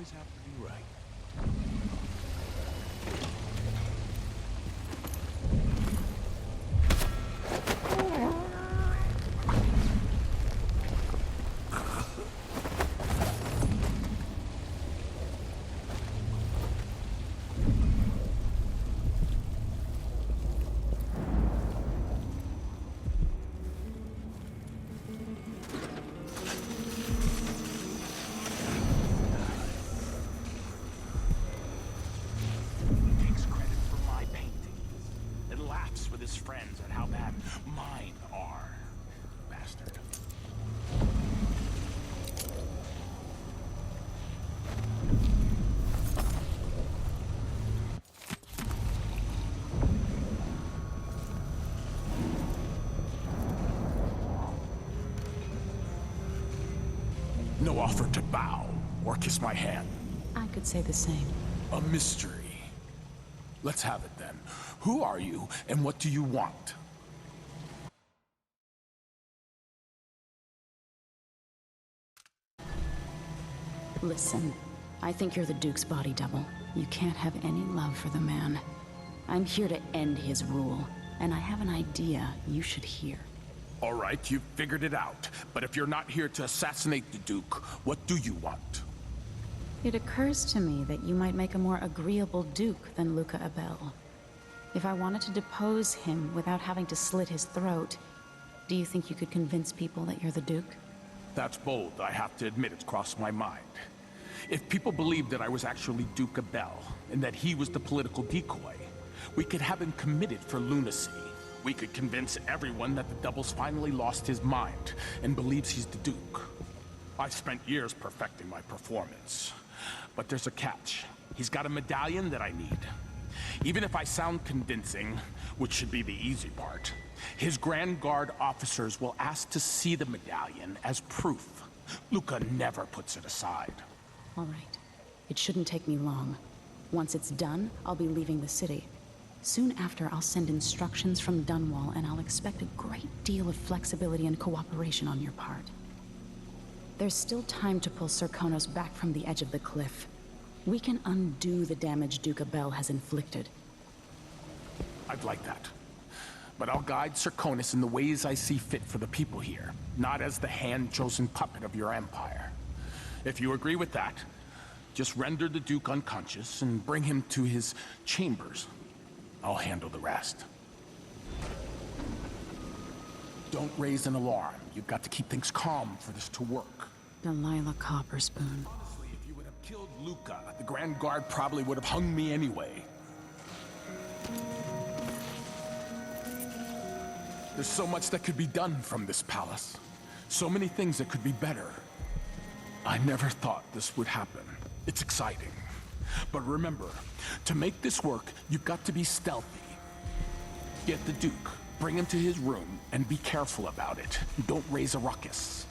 always have to be right. His friends and how bad mine are. Bastard. No offer to bow or kiss my hand. I could say the same. A mystery. Let's have it then. Who are you, and what do you want? Listen, I think you're the Duke's body double. You can't have any love for the man. I'm here to end his rule, and I have an idea you should hear. All right, you've figured it out. But if you're not here to assassinate the Duke, what do you want? It occurs to me that you might make a more agreeable Duke than Luca Abel. If I wanted to depose him without having to slit his throat, do you think you could convince people that you're the Duke? That's bold. I have to admit it's crossed my mind. If people believed that I was actually Duke Abel, and that he was the political decoy, we could have him committed for lunacy. We could convince everyone that the Double's finally lost his mind, and believes he's the Duke. I've spent years perfecting my performance. But there's a catch. He's got a medallion that I need. Even if I sound convincing, which should be the easy part, his Grand Guard officers will ask to see the medallion as proof. Luca never puts it aside. All right. It shouldn't take me long. Once it's done, I'll be leaving the city. Soon after, I'll send instructions from Dunwall, and I'll expect a great deal of flexibility and cooperation on your part. There's still time to pull Serkonos back from the edge of the cliff. We can undo the damage Duke Abel has inflicted. I'd like that. But I'll guide Serkonos in the ways I see fit for the people here, not as the hand-chosen puppet of your empire. If you agree with that, just render the Duke unconscious and bring him to his chambers. I'll handle the rest. Don't raise an alarm. You've got to keep things calm for this to work. Delilah Copperspoon. Honestly, if you would have killed Luca, the Grand Guard probably would have hung me anyway. There's so much that could be done from this palace. So many things that could be better. I never thought this would happen. It's exciting. But remember, to make this work, you've got to be stealthy. Get the Duke, bring him to his room, and be careful about it. Don't raise a ruckus.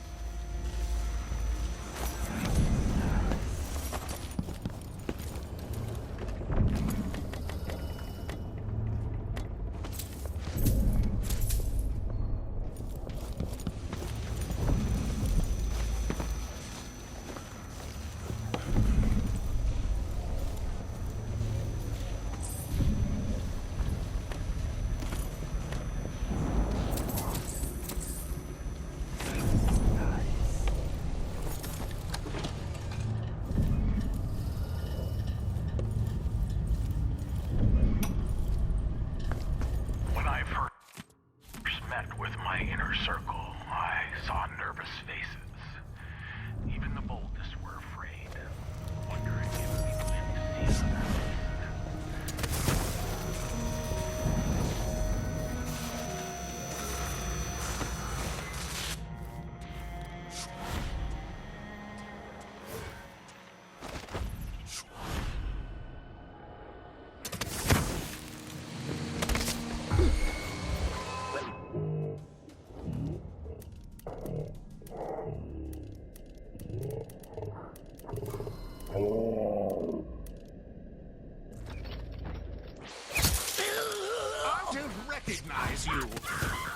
Recognize you.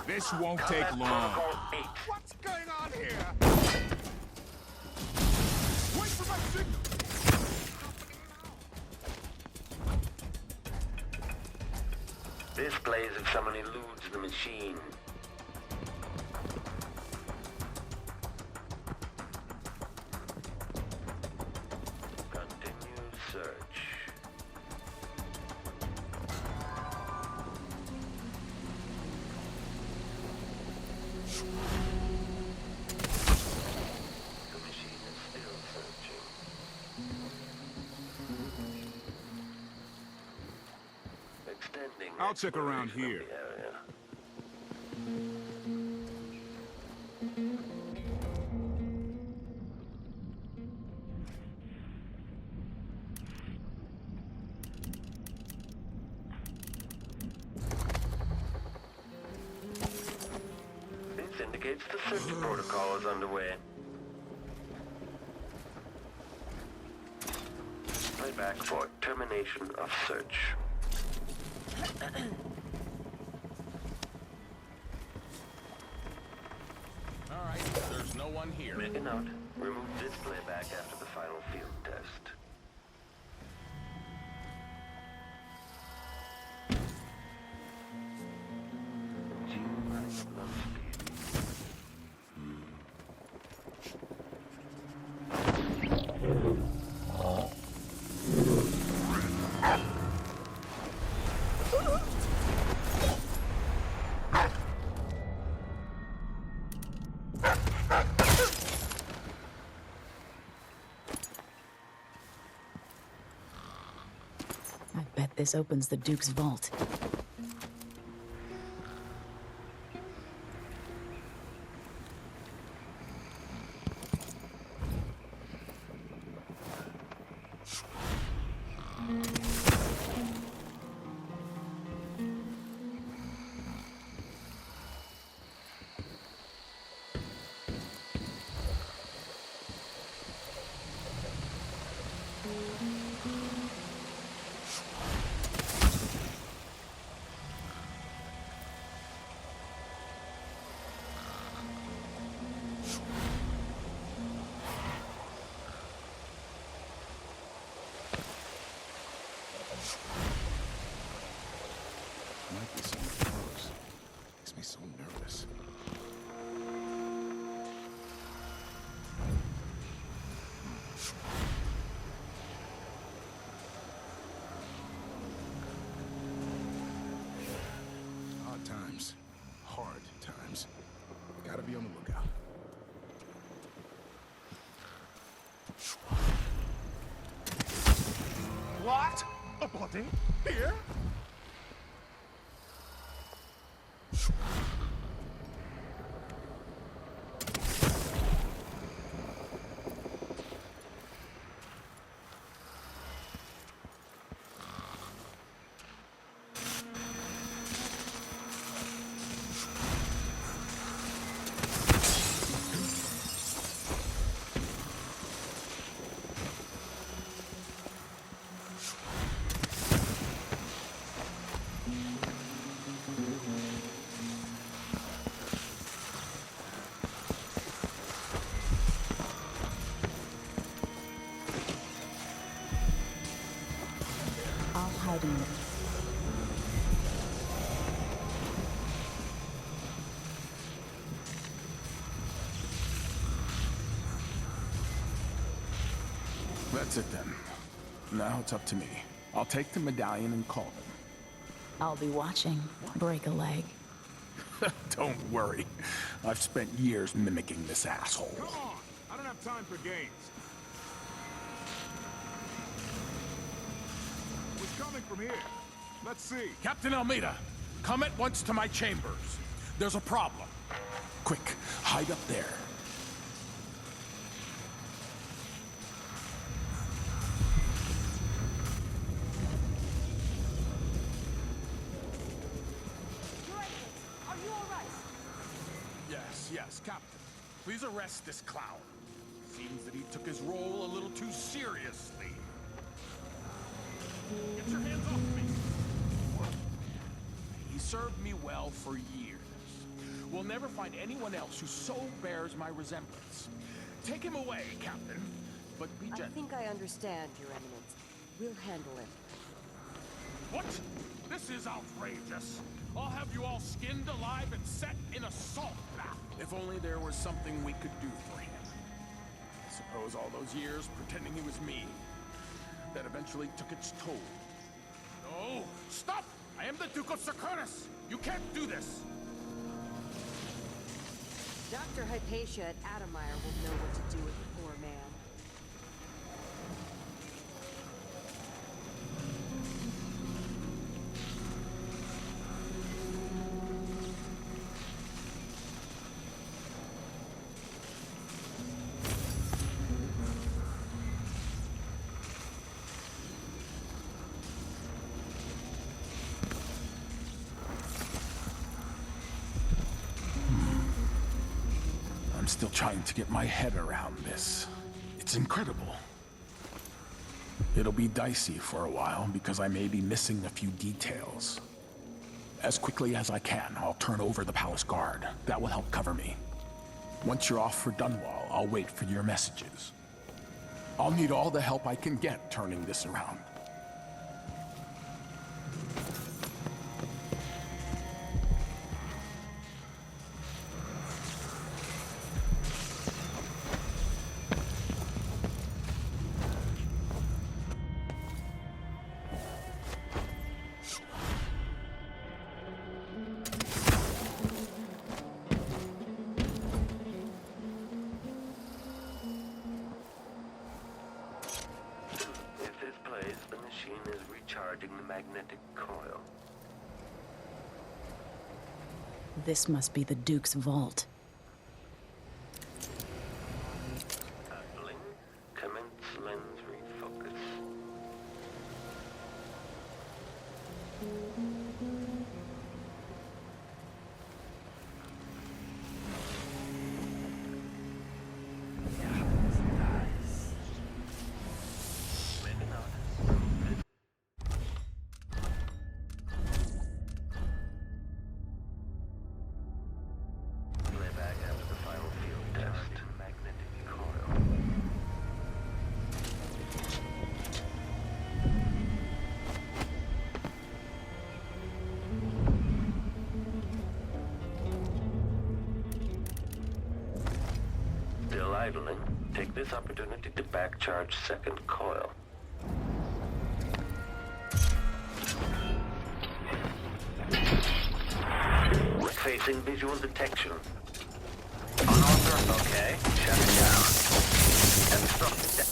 This won't take long. What's going on here? Wait for my signal! This plays if someone eludes the machine. Continue search. The machine is still searching. Extending. I'll check around exploration here. of the area. This indicates the search protocol is underway. Playback for termination of search. All right, there's no one here. Make a note. Remove this playback after the final field test. I bet this opens the Duke's vault. Might be somewhere close. Makes me so nervous. Odd times. Hard times. Gotta be on the lookout. What? A body? Here? I'll hide in it. That's it then. Now it's up to me. I'll take the medallion and call them. I'll be watching. Break a leg. Don't worry. I've spent years mimicking this asshole. Come on! I don't have time for games. What's coming from here? Let's see. Captain Almeida, come at once to my chambers. There's a problem. Quick, hide up there. Are you all right? Yes, Captain. Please arrest this clown. Seems that he took his role a little too seriously. Get your hands off me! He served me well for years. We'll never find anyone else who so bears my resemblance. Take him away, Captain, but be I gentle. think I understand, Your Eminence. We'll handle it. What? This is outrageous. I'll have you all skinned alive and set in a salt bath. If only there was something we could do for him. I suppose all those years pretending he was me, that eventually took its toll. No! Stop! I am the Duke of Securus! You can't do this! Dr. Hypatia at Adamire will know what to do with the poor man. I'm still trying to get my head around this. It's incredible. It'll be dicey for a while because I may be missing a few details. As quickly as I can, I'll turn over the palace guard. That will help cover me. Once you're off for Dunwall, I'll wait for your messages. I'll need all the help I can get turning this around. The magnetic coil. This must be the Duke's vault. Handling. Commence lens refocus. Idling, take this opportunity to back-charge second coil. Facing visual detection. On order, okay. Shut it down. And stop it down.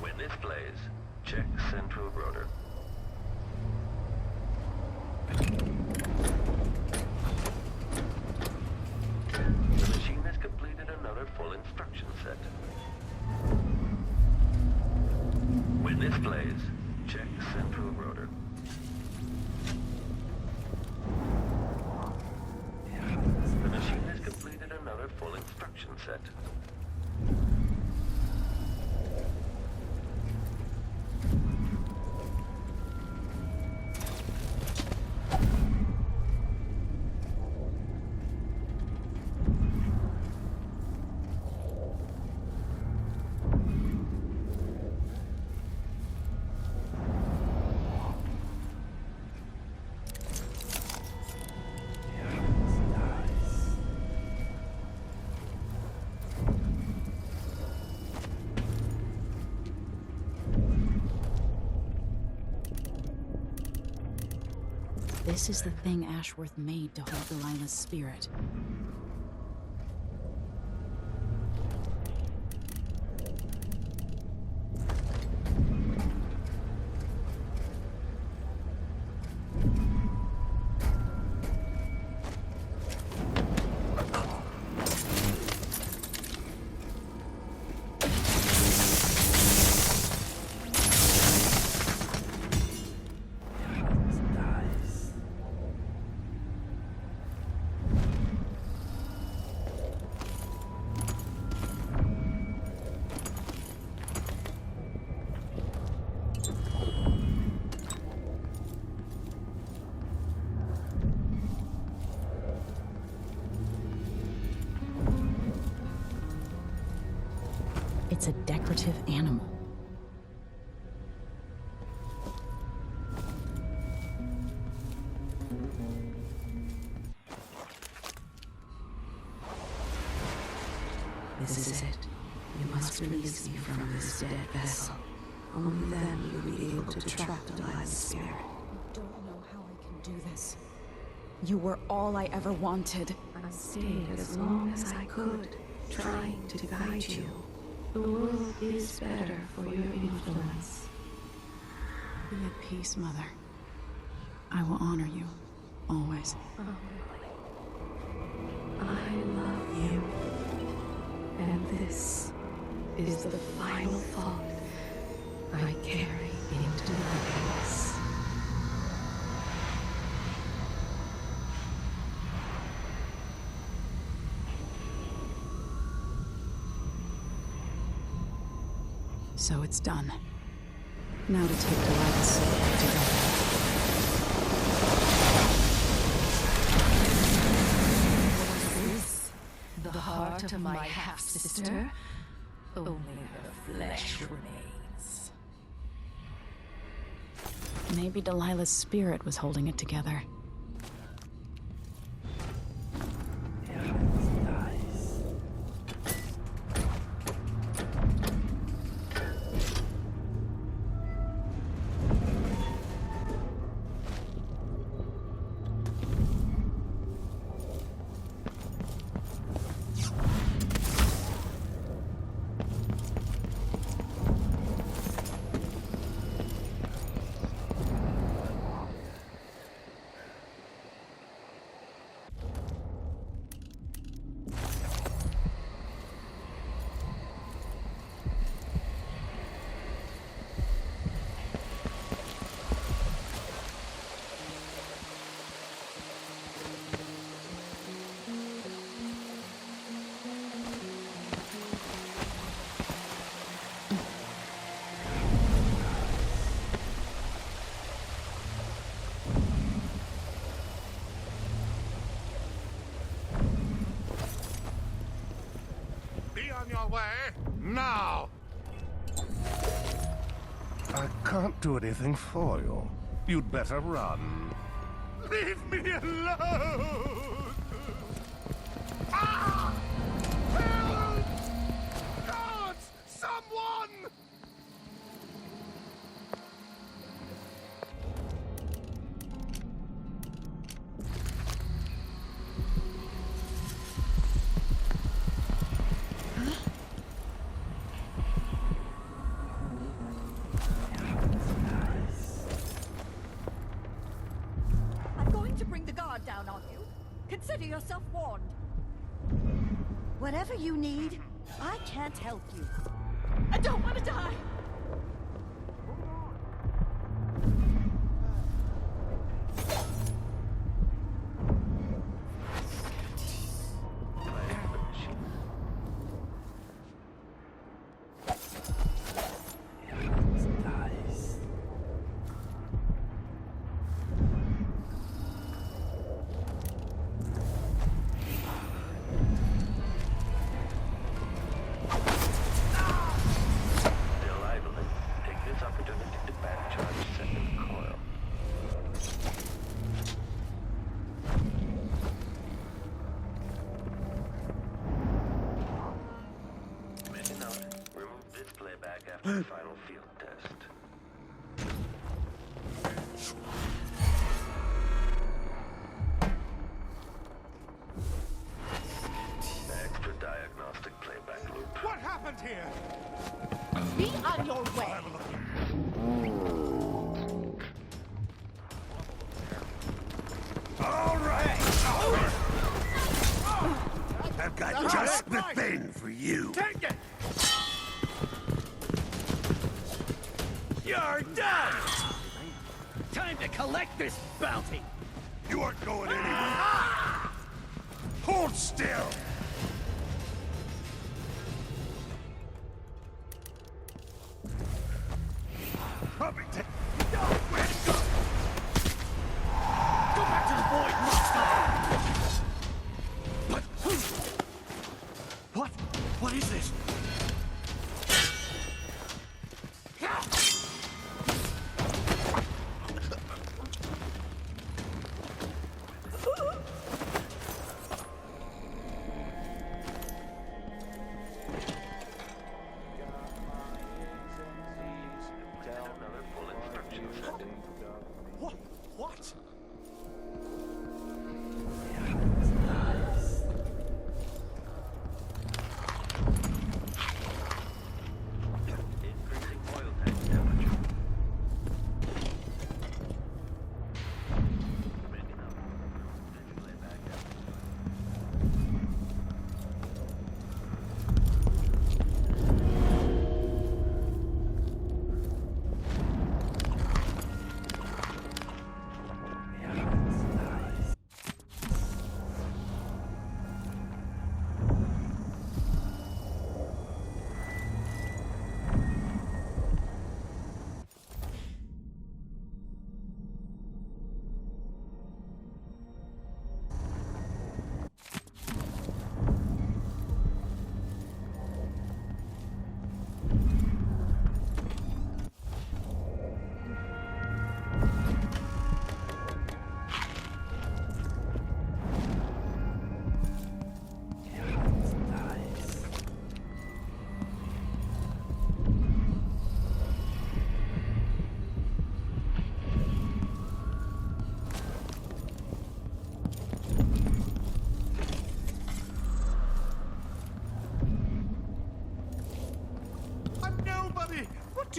When this plays, check central rotor. The machine has completed another full instruction set. When this plays, check central rotor. The machine has completed another full instruction set. This is the thing Ashworth made to hold Delilah's spirit. it's a decorative animal. This is it. You must release me from this dead vessel. Only then you'll be able to track Delilah's spirit. I don't know how I can do this. You were all I ever wanted. I stayed as long as I could, trying to guide you. The world is better for your influence. Be at peace, Mother. I will honor you, always. I love you. And this is the final thought I carry into my abyss. So it's done. Now to take Delilah's soul to Delillah. The heart of my half-sister? Only her flesh remains. Maybe Delilah's spirit was holding it together. On your way, now! I can't do anything for you. You'd better run. Leave me alone! Ah! Help! Guards! Someone! Down on you. Consider yourself warned. Whatever you need, I can't help you. I don't want to die. After the final field test. Extra diagnostic playback loop. What happened here? Be on your way. All right! I've got just the thing for you. Take it! You're done! Time to collect this bounty! You aren't going anywhere. Hold still! Probably take... Go back to the void, monster! But... What? What is this?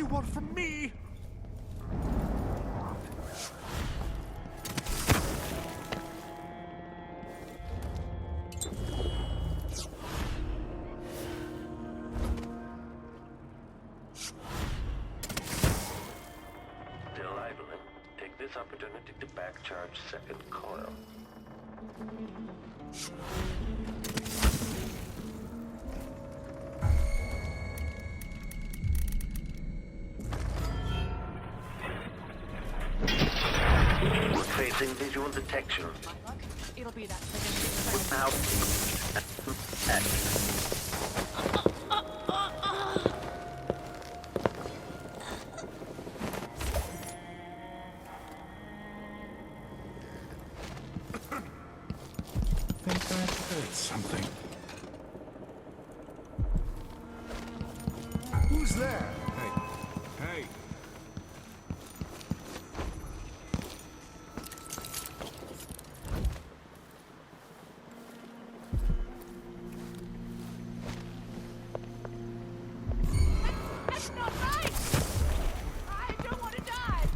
you want from me? Still idling. Take this opportunity to back charge second coil. We're facing visual detection. It'll be that second. Now. I think I heard something. Who's there? Hey. That's not right! I don't want to die!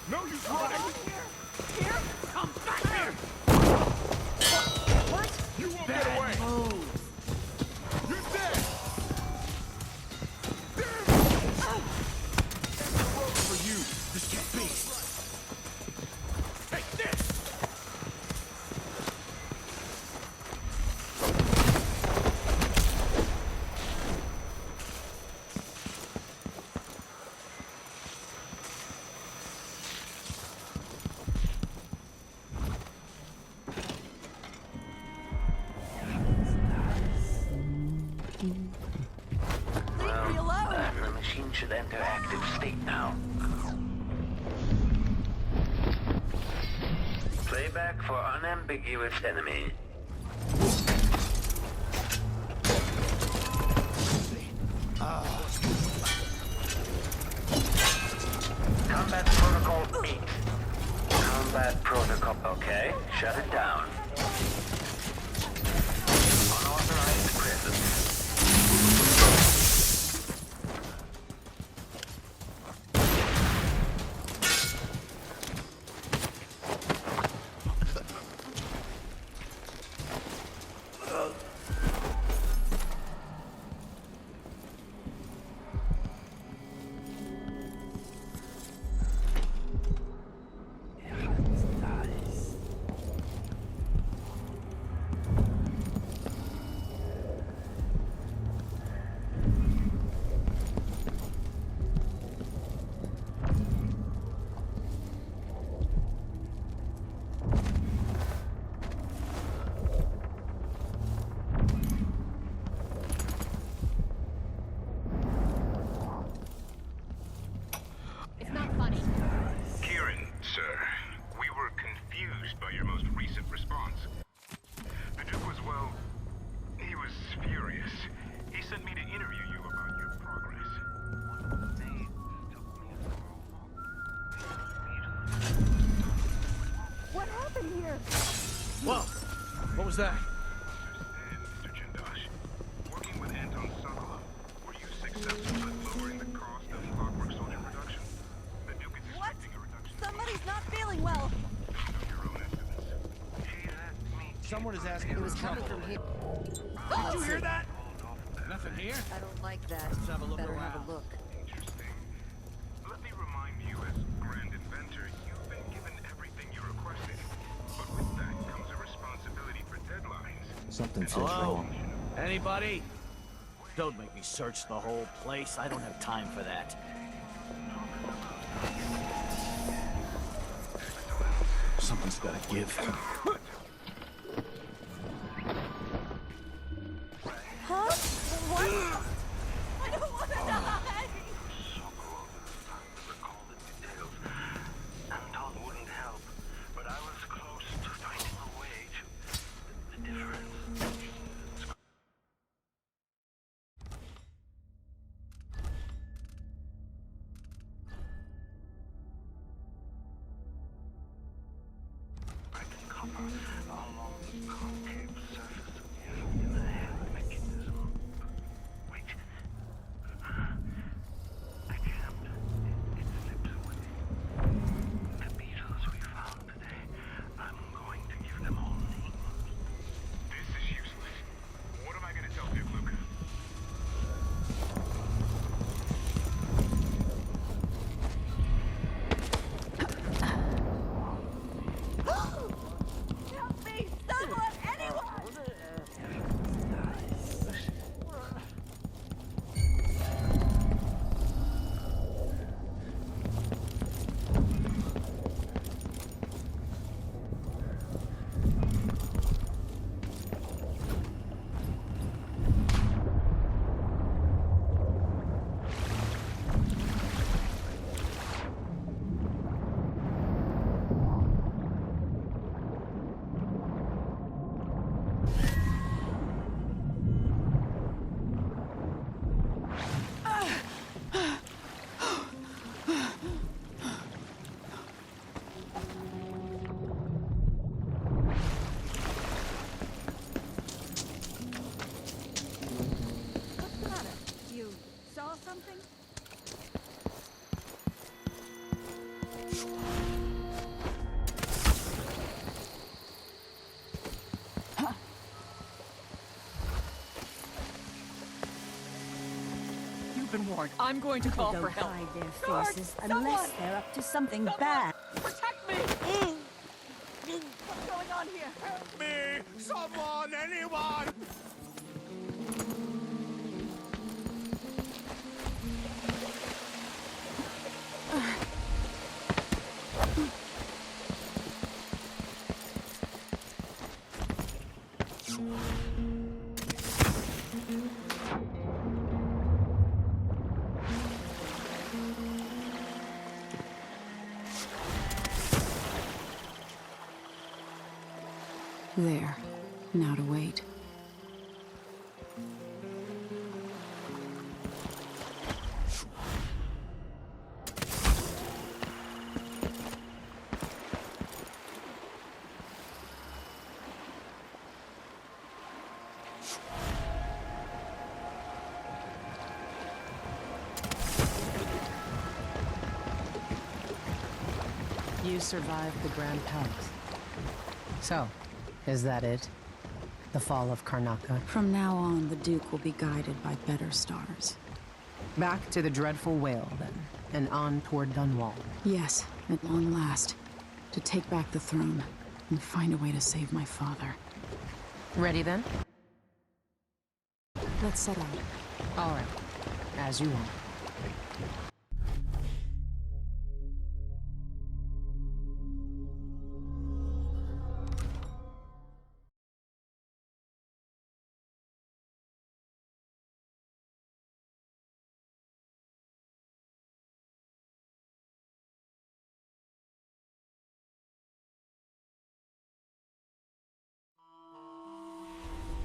No use running! Here? Come back here! What? You won't get away! You're dead! For you, this can't be. Take this! Leave me alone! The machine should enter active state now. Playback for unambiguous enemy. Combat protocol 8. Combat protocol. Okay, shut it down. Unauthorized presence. It's not funny. Kieran, sir, we were confused by your most recent response. The Duke was, well, he was furious. He sent me to interview you about your progress. What happened here? Whoa! What was that? And, Mr. Chindash, working with Anton Sokolov, were you successful at lowering the cost of clockwork soldier production? The Duke is What? expecting a reduction Somebody's not feeling well. of your own estimates. He let me... Someone is asking for trouble. From here. Did you hear that? Nothing here? I don't like that. Let's have a look Better around. have a look. Interesting. Let me remind you, as Grand Inventor, you've been given everything you requested. But with that comes a responsibility for deadlines. Something feels Hello? wrong. Anybody? Don't make me search the whole place. I don't have time for that. Something's gotta give. Huh? What? I don't want to die! Recall the details. Anton wouldn't help, but I was close to finding a way to... the difference. been warned. I'm going to call Don't for help. hide their Guard, faces someone! unless they're up to something Someone! bad. Protect me! What's going on here? Help me! Someone! Anyone! There. Now to wait. You survived the Grand Palace. So, is that it? The fall of Karnaca? From now on, the Duke will be guided by better stars. Back to the dreadful whale, then, and on toward Dunwall. Yes, at long last. To take back the throne, and find a way to save my father. Ready, then? Let's set out. All right. As you want.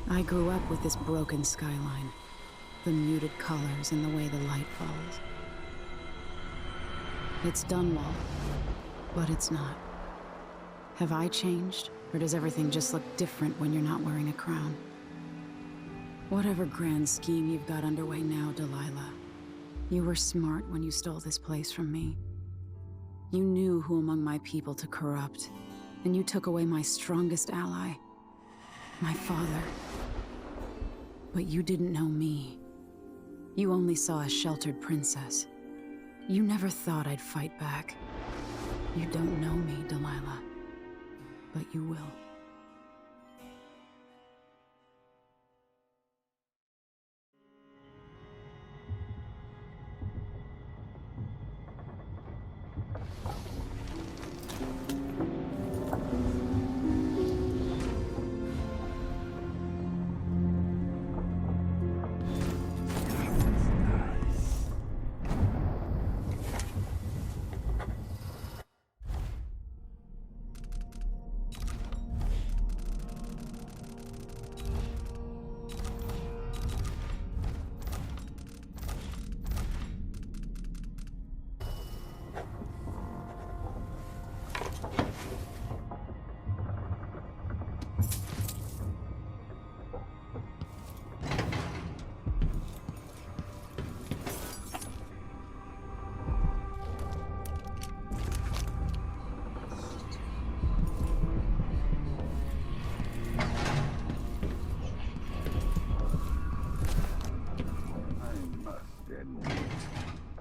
I grew up with this broken skyline. The muted colors and the way the light falls. It's Dunwall, but it's not. Have I changed, or does everything just look different when you're not wearing a crown? Whatever grand scheme you've got underway now, Delilah, you were smart when you stole this place from me. You knew who among my people to corrupt, and you took away my strongest ally, my father. But you didn't know me. You only saw a sheltered princess. You never thought I'd fight back. You don't know me, Delilah, but you will.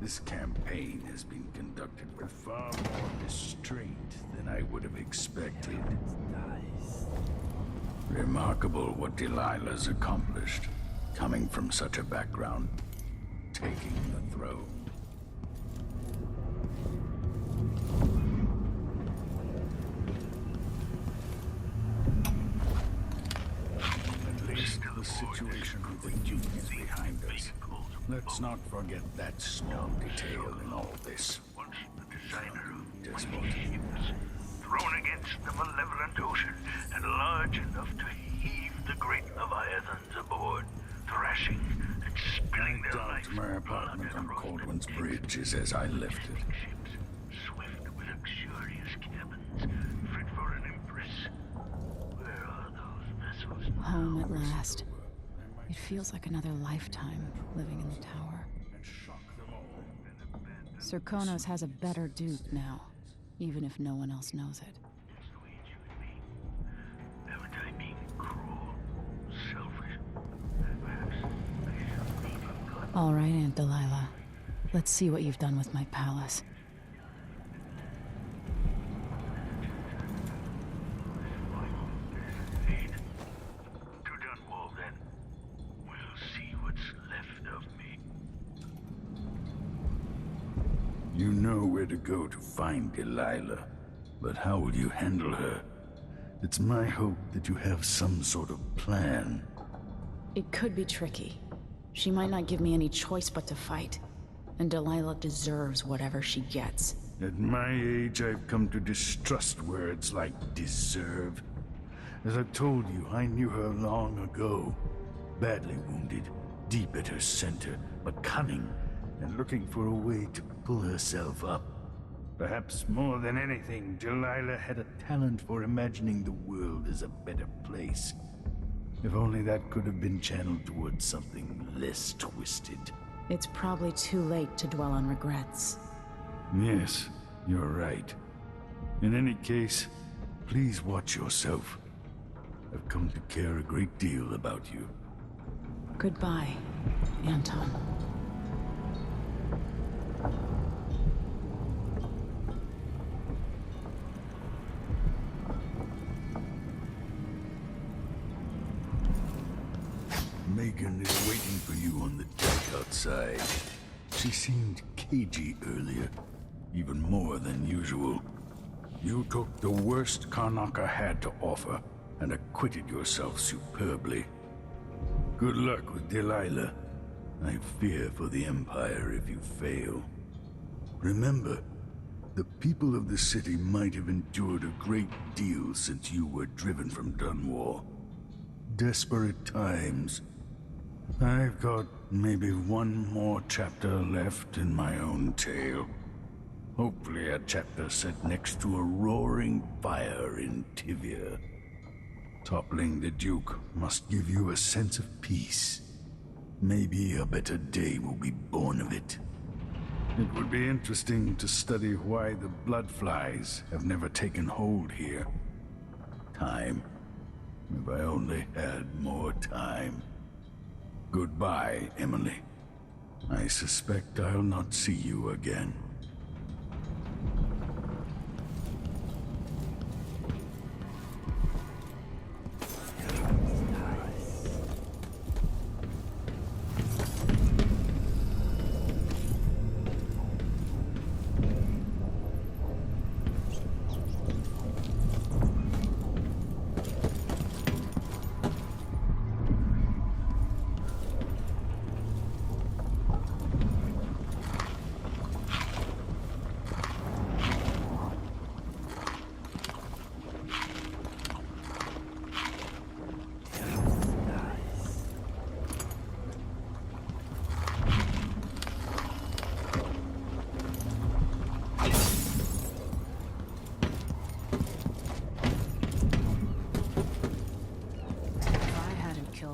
This campaign has been conducted with far more restraint than I would have expected. Remarkable what Delilah's accomplished, coming from such a background, taking the throne. At least the situation with the Duke is behind us. Let's not forget that small detail in all this. Once the designer of ships thrown against the malevolent ocean and large enough to heave the great leviathans aboard, thrashing and spilling their lives. My apartment on Caldwell's Bridge is as I left it. Ships, swift with luxurious cabins, fit for an empress. Where are those vessels now? Home at last. It feels like another lifetime living in the tower. Sir Konos has a better Duke now, even if no one else knows it. Haven't I been cruel, selfish? Perhaps I should leave you God All right, Aunt Delilah. Let's see what you've done with my palace. To Dunwall, then. We'll see what's left of me. You know where to go to find Delilah, but how will you handle her? It's my hope that you have some sort of plan. It could be tricky. She might not give me any choice but to fight. And Delilah deserves whatever she gets. At my age, I've come to distrust words like deserve. As I've told you, I knew her long ago. Badly wounded, deep at her center, but cunning, and looking for a way to pull herself up. Perhaps more than anything, Delilah had a talent for imagining the world as a better place. If only that could have been channeled towards something less twisted. It's probably too late to dwell on regrets. Yes, you're right. In any case, please watch yourself. I've come to care a great deal about you. Goodbye, Anton. Megan is waiting for you on the deck outside. She seemed cagey earlier, even more than usual. You took the worst Karnaca had to offer and acquitted yourself superbly. Good luck with Delilah. I fear for the Empire if you fail. Remember, the people of the city might have endured a great deal since you were driven from Dunwall. Desperate times. I've got maybe one more chapter left in my own tale. Hopefully a chapter set next to a roaring fire in Tivia. Toppling the Duke must give you a sense of peace. Maybe a better day will be born of it. It would be interesting to study why the bloodflies have never taken hold here. Time. If I only had more time. Goodbye, Emily. I suspect I'll not see you again.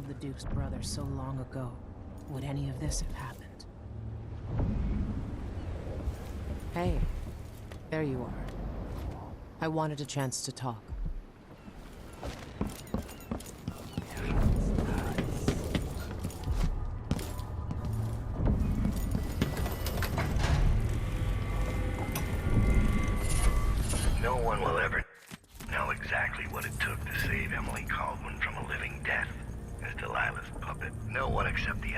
The Duke's brother so long ago, would any of this have happened? Hey, there you are. I wanted a chance to talk. No one will ever know exactly what it took to save Emily Caldwin from a living death as Delilah's puppet. No one except the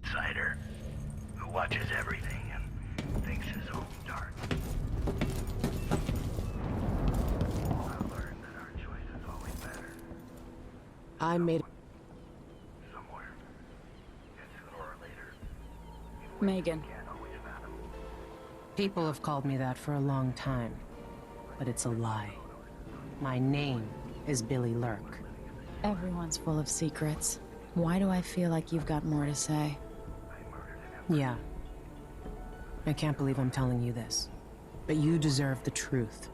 outsider who watches everything and thinks his own dark. I learned that our choice is always better. I made Somewhere. And sooner or later. Megan. People have called me that for a long time, but it's a lie. My name is Billy Lurk. Everyone's full of secrets. Why do I feel like you've got more to say? Yeah. I can't believe I'm telling you this, but you deserve the truth.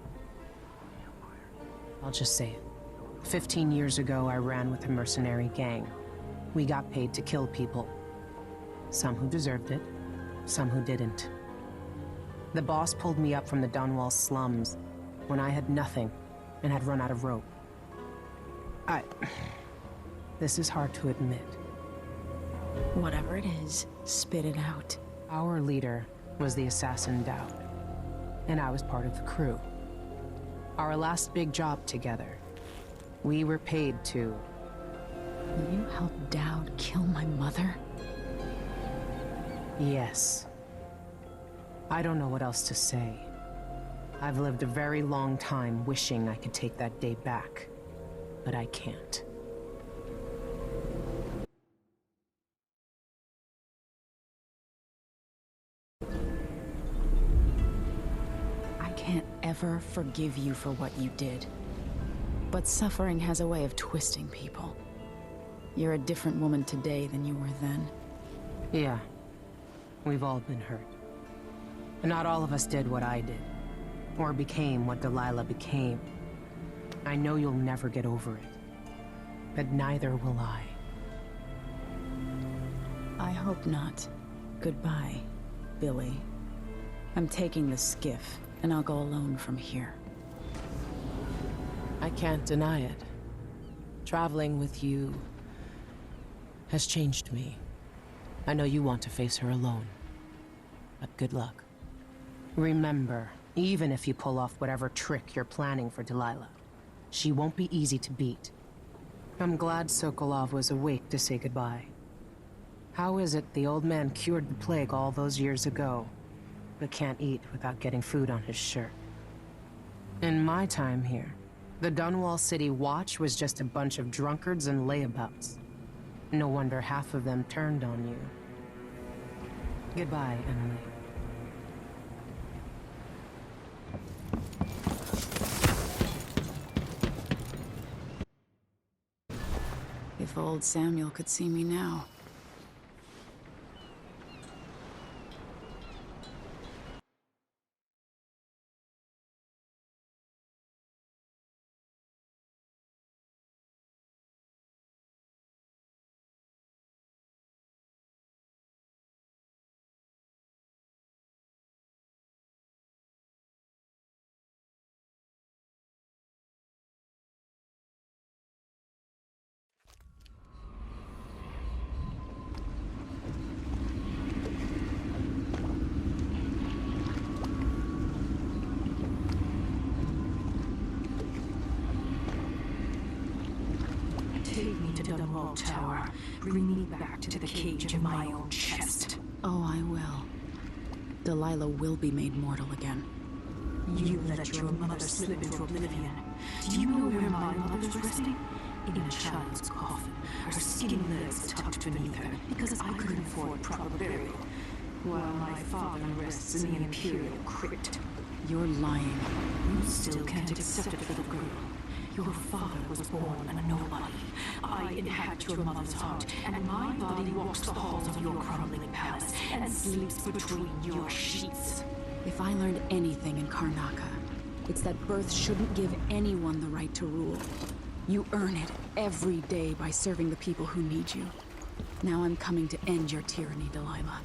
I'll just say it. 15 years ago, I ran with a mercenary gang. We got paid to kill people. Some who deserved it, some who didn't. The boss pulled me up from the Dunwall slums when I had nothing and had run out of rope. This is hard to admit. Whatever it is, spit it out. Our leader was the assassin Dowd, and I was part of the crew. Our last big job together, we were paid to... You helped Dowd kill my mother? Yes. I don't know what else to say. I've lived a very long time wishing I could take that day back, but I can't. I can't ever forgive you for what you did. But suffering has a way of twisting people. You're a different woman today than you were then. Yeah. We've all been hurt. And not all of us did what I did. Or became what Delilah became. I know you'll never get over it. But neither will I. I hope not. Goodbye, Billy. I'm taking the skiff, and I'll go alone from here. I can't deny it. Traveling with you has changed me. I know you want to face her alone. But good luck. Remember, even if you pull off whatever trick you're planning for Delilah, she won't be easy to beat. I'm glad Sokolov was awake to say goodbye. How is it the old man cured the plague all those years ago, but can't eat without getting food on his shirt? In my time here, the Dunwall City Watch was just a bunch of drunkards and layabouts. No wonder half of them turned on you. Goodbye, Emily. If old Samuel could see me now. Take me to Dunwall Tower. Bring me back to the cage of my own chest. Oh, I will. Delilah will be made mortal again. You let your mother slip into oblivion. Do you know where my mother's resting? In a child's coffin, her skinny legs tucked beneath her, because I couldn't afford proper burial, while my father rests in the Imperial crypt. You're lying. You still can't accept it, little girl. Your father was born a nobody. I inhabit your mother's heart, and my body walks the halls of your crumbling palace and sleeps between your sheets. If I learned anything in Karnaca, it's that birth shouldn't give anyone the right to rule. You earn it every day by serving the people who need you. Now I'm coming to end your tyranny, Delilah.